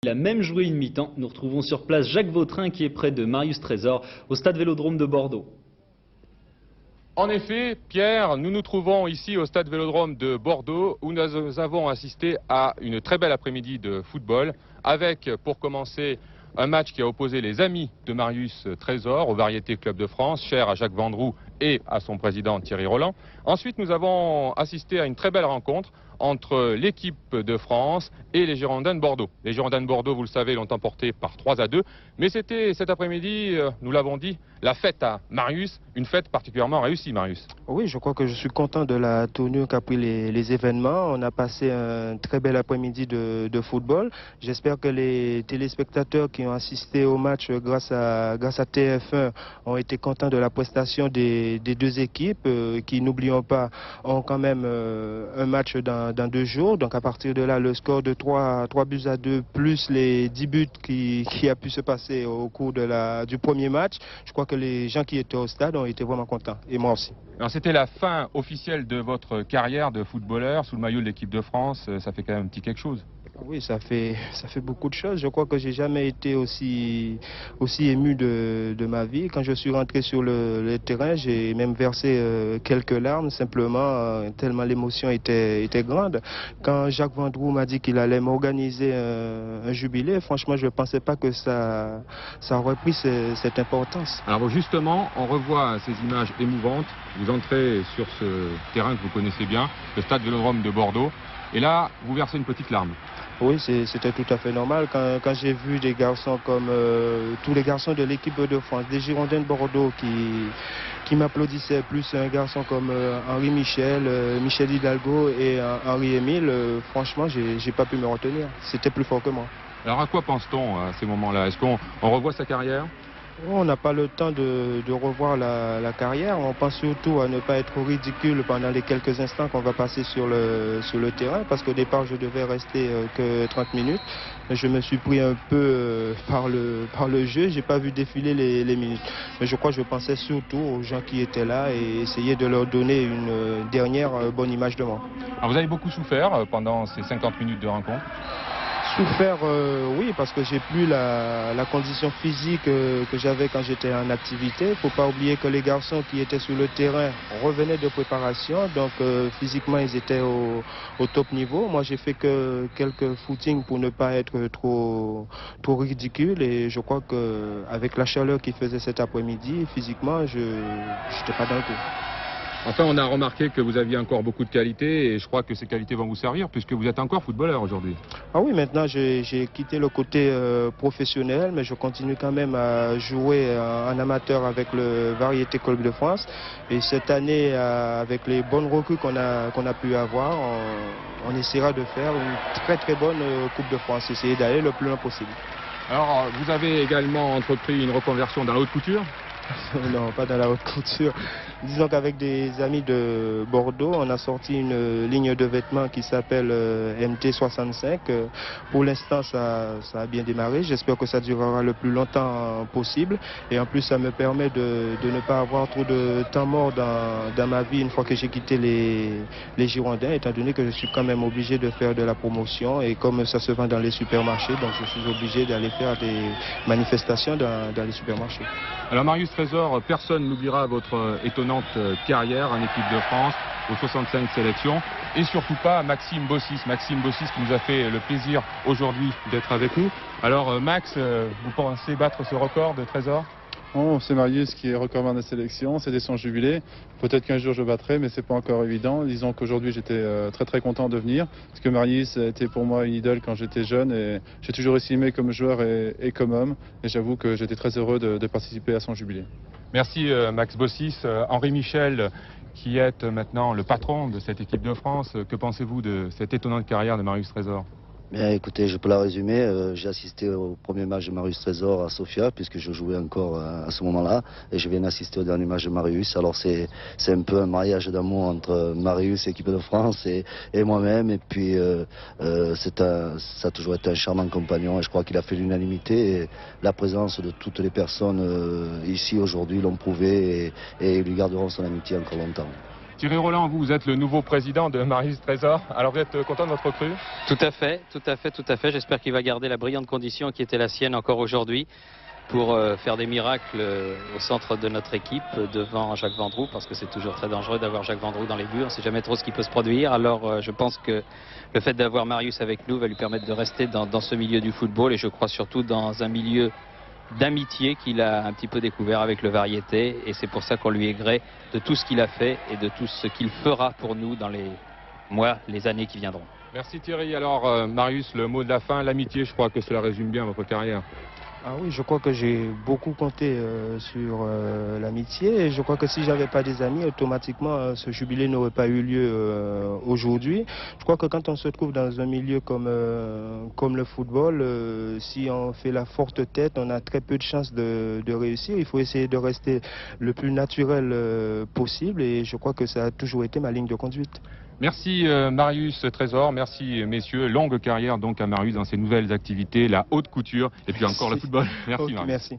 Il a même joué une mi-temps. Nous retrouvons sur place Jacques Vautrin qui est près de Marius Trésor au stade Vélodrome de Bordeaux. En effet, Pierre, nous nous trouvons ici au stade Vélodrome de Bordeaux où nous avons assisté à une très belle après-midi de football avec, pour commencer, un match qui a opposé les amis de Marius Trésor au Variété Club de France, cher à Jacques Vendroux et à son président Thierry Roland. Ensuite, nous avons assisté à une très belle rencontre entre l'équipe de France et les Girondins de Bordeaux. Les Girondins de Bordeaux, vous le savez, l'ont emporté par 3-2. Mais c'était cet après-midi, nous l'avons dit, la fête à Marius, une fête particulièrement réussie, Marius. Oui, je crois que je suis content de la tournure qu'a pris les événements. On a passé un très bel après-midi de football. J'espère que les téléspectateurs qui ont assisté au match grâce à TF1 ont été contents de la prestation des deux équipes qui, n'oublions pas, ont quand même un match dans 2 jours. Donc à partir de là, le score de 3-2 plus les 10 buts qui a pu se passer au cours du premier match, je crois que les gens qui étaient au stade ont été vraiment contents, et moi aussi. Alors c'était la fin officielle de votre carrière de footballeur sous le maillot de l'équipe de France, ça fait quand même un petit quelque chose. Oui, ça fait beaucoup de choses. Je crois que j'ai jamais été aussi ému de ma vie. Quand je suis rentré sur le terrain, j'ai même versé quelques larmes, simplement, tellement l'émotion était grande. Quand Jacques Vendroux m'a dit qu'il allait m'organiser un jubilé, franchement, je ne pensais pas que ça aurait pris cette importance. Alors justement, on revoit ces images émouvantes. Vous entrez sur ce terrain que vous connaissez bien, le stade Vélodrome de Bordeaux, et là, vous versez une petite larme. Oui, c'était tout à fait normal. Quand j'ai vu des garçons comme tous les garçons de l'équipe de France, des Girondins de Bordeaux qui m'applaudissaient, plus un garçon comme Henri Michel, Michel Hidalgo et Henri-Émile, franchement, j'ai pas pu me retenir. C'était plus fort que moi. Alors à quoi pense-t-on à ces moments-là? Est-ce qu'on revoit sa carrière? On n'a pas le temps de revoir la carrière. On pense surtout à ne pas être ridicule pendant les quelques instants qu'on va passer sur le terrain, parce qu'au départ je devais rester que 30 minutes. Je me suis pris un peu par le jeu, j'ai pas vu défiler les minutes. Mais je crois que je pensais surtout aux gens qui étaient là et essayer de leur donner une dernière bonne image de moi. Alors vous avez beaucoup souffert pendant ces 50 minutes de rencontre? Souffert, oui, parce que j'ai plus la condition physique que j'avais quand j'étais en activité. Il ne faut pas oublier que les garçons qui étaient sur le terrain revenaient de préparation, donc physiquement ils étaient au top niveau. Moi j'ai fait que quelques footings pour ne pas être trop ridicule, et je crois qu'avec la chaleur qui faisait cet après-midi, physiquement je n'étais pas dans le coup. Enfin, on a remarqué que vous aviez encore beaucoup de qualités et je crois que ces qualités vont vous servir puisque vous êtes encore footballeur aujourd'hui. Ah oui, maintenant j'ai quitté le côté professionnel, mais je continue quand même à jouer en amateur avec le Variété Club de France. Et cette année, avec les bonnes recrues qu'on a pu avoir, on essaiera de faire une très bonne Coupe de France, essayer d'aller le plus loin possible. Alors, vous avez également entrepris une reconversion dans la haute couture? Non, pas dans la haute couture. Disons qu'avec des amis de Bordeaux, on a sorti une ligne de vêtements qui s'appelle MT65. Pour l'instant, ça a bien démarré. J'espère que ça durera le plus longtemps possible. Et en plus, ça me permet de ne pas avoir trop de temps mort dans ma vie une fois que j'ai quitté les Girondins, étant donné que je suis quand même obligé de faire de la promotion. Et comme ça se vend dans les supermarchés, donc je suis obligé d'aller faire des manifestations dans les supermarchés. Alors Marius Trésor, personne n'oubliera votre étonnante carrière en équipe de France aux 65 sélections et surtout pas Maxime Bossis. Maxime Bossis qui nous a fait le plaisir aujourd'hui d'être avec nous. Alors Max, vous pensez battre ce record de Trésor? Oh, c'est Marius qui est recordman de sélection, c'était son jubilé. Peut-être qu'un jour je battrai, mais c'est pas encore évident. Disons qu'aujourd'hui j'étais très content de venir, parce que Marius a été pour moi une idole quand j'étais jeune et j'ai toujours estimé comme joueur et comme homme. Et j'avoue que j'étais très heureux de participer à son jubilé. Merci Max Bossis. Henri Michel, qui est maintenant le patron de cette équipe de France, que pensez-vous de cette étonnante carrière de Marius Trésor? Bien, écoutez, je peux la résumer. J'ai assisté au premier match de Marius Trésor à Sofia, puisque je jouais encore à ce moment-là, et je viens d'assister au dernier match de Marius. Alors c'est un peu un mariage d'amour entre Marius, équipe de France, et moi-même. Et puis ça a toujours été un charmant compagnon, et je crois qu'il a fait l'unanimité. La présence de toutes les personnes ici aujourd'hui l'ont prouvé, et lui garderont son amitié encore longtemps. Thierry Roland, vous êtes le nouveau président de Marius Trésor. Alors vous êtes content de votre recrue? Tout à fait. J'espère qu'il va garder la brillante condition qui était la sienne encore aujourd'hui pour faire des miracles au centre de notre équipe devant Jacques Vendroux, parce que c'est toujours très dangereux d'avoir Jacques Vendroux dans les buts. On ne sait jamais trop ce qui peut se produire. Alors je pense que le fait d'avoir Marius avec nous va lui permettre de rester dans ce milieu du football, et je crois surtout dans un milieu d'amitié qu'il a un petit peu découvert avec le Variété, et c'est pour ça qu'on lui est gré de tout ce qu'il a fait et de tout ce qu'il fera pour nous dans les mois, les années qui viendront. Merci Thierry. Alors Marius, le mot de la fin, l'amitié, je crois que cela résume bien votre carrière. Ah oui, je crois que j'ai beaucoup compté sur l'amitié, et je crois que si j'avais pas des amis, automatiquement ce jubilé n'aurait pas eu lieu aujourd'hui. Je crois que quand on se trouve dans un milieu comme le football, si on fait la forte tête, on a très peu de chances de réussir. Il faut essayer de rester le plus naturel possible, et je crois que ça a toujours été ma ligne de conduite. Merci Marius Trésor, merci messieurs. Longue carrière donc à Marius dans ses nouvelles activités, la haute couture et puis encore le football. Merci Okay, Marius. merci.